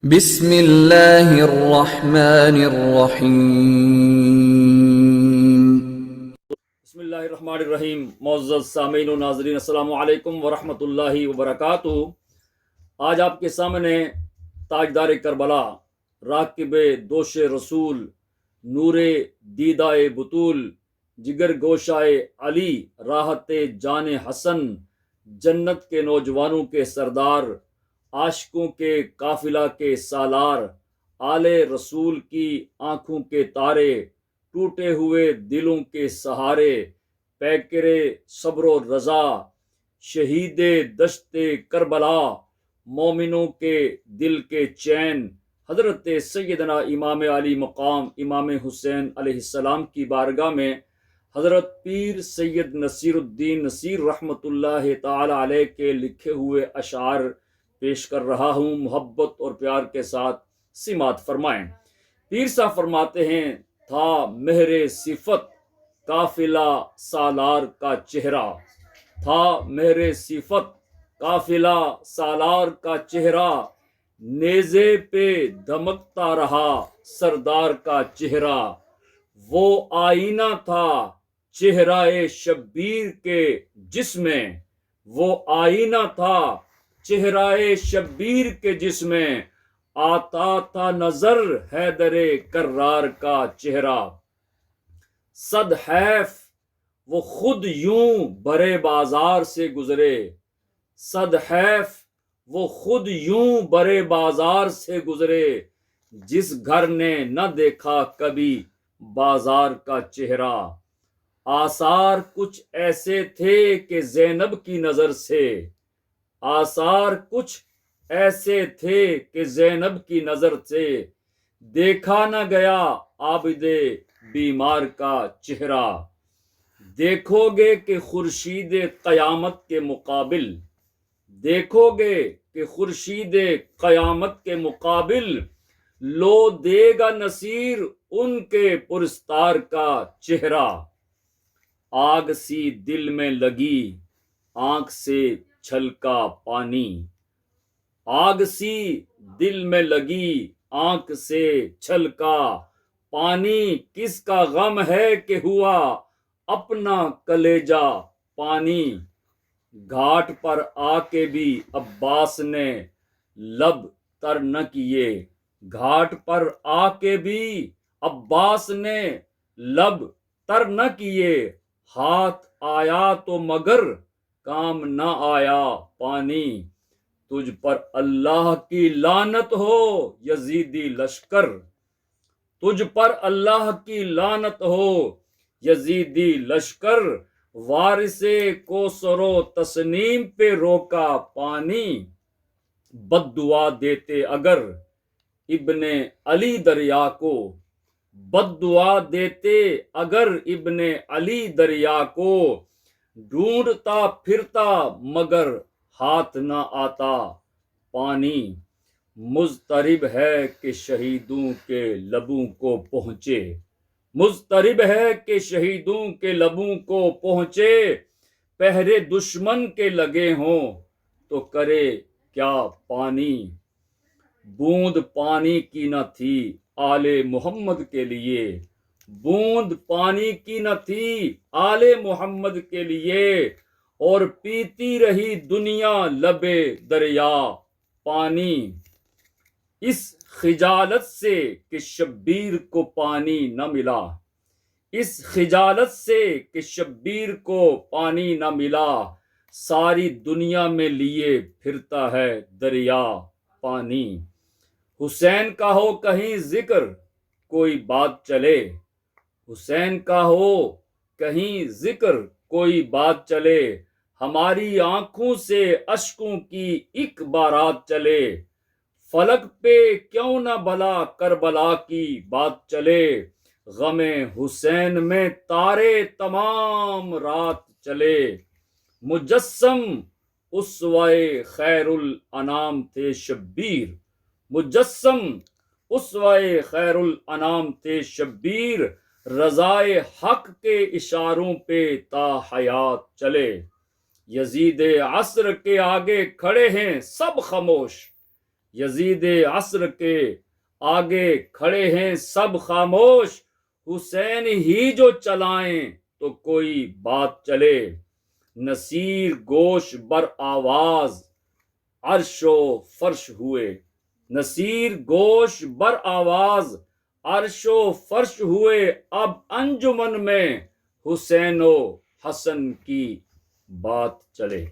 بسم اللہ الرحمن الرحیم۔ بسم اللہ الرحمن الرحیم۔ معزز سامعین و ناظرین، السلام علیکم ورحمۃ اللہ وبرکاتہ۔ آج آپ کے سامنے تاجدار کربلا، راکب دوش رسول، نور دیدائے بطول، جگر گوشائے علی، راحت جان حسن، جنت کے نوجوانوں کے سردار، عاشقوں کے قافلہ کے سالار، آل رسول کی آنکھوں کے تارے، ٹوٹے ہوئے دلوں کے سہارے، پیکرے صبر و رضا، شہید دشت کربلا، مومنوں کے دل کے چین، حضرت سیدنا امام علی مقام امام حسین علیہ السلام کی بارگاہ میں حضرت پیر سید نصیر الدین نصیر رحمۃ اللہ تعالی علیہ کے لکھے ہوئے اشعار پیش کر رہا ہوں۔ محبت اور پیار کے ساتھ سماعت فرمائیں۔ پیر صاحب فرماتے ہیں، تھا مہر صفت قافلہ سالار کا چہرہ، تھا مہر صفت قافلہ سالار کا چہرہ، نیزے پہ دھمکتا رہا سردار کا چہرہ، وہ آئینہ تھا چہرہ شبیر کے جس میں، وہ آئینہ تھا چہرہ شبیر کے جس میں، آتا تھا نظر حیدر کرار کا چہرہ، صد حیف وہ خود یوں برے بازار سے گزرے، صد حیف وہ خود یوں برے بازار سے گزرے، جس گھر نے نہ دیکھا کبھی بازار کا چہرہ، آثار کچھ ایسے تھے کہ زینب کی نظر سے، آثار کچھ ایسے تھے کہ زینب کی نظر سے، دیکھا نہ گیا عابد بیمار کا چہرہ، دیکھو گے کہ خورشید قیامت کے مقابل، دیکھو گے کہ خورشید قیامت کے مقابل، لو دے گا نصیر ان کے پرستار کا چہرہ، آگ سی دل میں لگی آنکھ سے چھلکا پانی، آگ سی دل میں لگی آنکھ سے چھلکا پانی، کس کا غم ہے کہ ہوا اپنا کلیجہ پانی، گھاٹ پر آ کے بھی عباس نے لب تر نہ کیے، گھاٹ پر آ کے بھی عباس نے لب تر نہ کیے، ہاتھ آیا تو مگر کام نہ آیا پانی، تجھ پر اللہ کی لعنت ہو یزیدی لشکر، تجھ پر اللہ کی لعنت ہو یزیدی لشکر، وارث کوثر و تسنیم پہ روکا پانی، بد دعا دیتے اگر ابن علی دریا کو، بد دعا دیتے اگر ابن علی دریا کو، ڈھونڈتا پھرتا مگر ہاتھ نہ آتا پانی، مضطرب ہے کہ شہیدوں کے لبوں کو پہنچے، مضطرب ہے کہ شہیدوں کے لبوں کو پہنچے، پہرے دشمن کے لگے ہوں تو کرے کیا پانی، بوند پانی کی نہ تھی آل محمد کے لیے، بوند پانی کی نہ تھی آل محمد کے لیے، اور پیتی رہی دنیا لبے دریا پانی، اس خجالت سے کہ شبیر کو پانی نہ ملا، اس خجالت سے کہ شبیر کو پانی نہ ملا، ساری دنیا میں لیے پھرتا ہے دریا پانی، حسین کا ہو کہیں ذکر کوئی بات چلے، حسین کا ہو کہیں ذکر کوئی بات چلے، ہماری آنکھوں سے اشکوں کی ایک بارات چلے، فلک پہ کیوں نہ بھلا کربلا کی بات چلے، غم حسین میں تارے تمام رات چلے، مجسم اسوائے خیر الانام تھے شبیر، مجسم اسوائے خیر الانام تھے شبیر، رضائے حق کے اشاروں پہ تا حیات چلے، یزید عصر کے آگے کھڑے ہیں سب خاموش، یزید عصر کے آگے کھڑے ہیں سب خاموش، حسین ہی جو چلائیں تو کوئی بات چلے۔ نصیر گوش بر آواز عرش و فرش ہوئے، نصیر گوش بر آواز عرش و فرش ہوئے، اب انجمن میں حسین و حسن کی بات چلے۔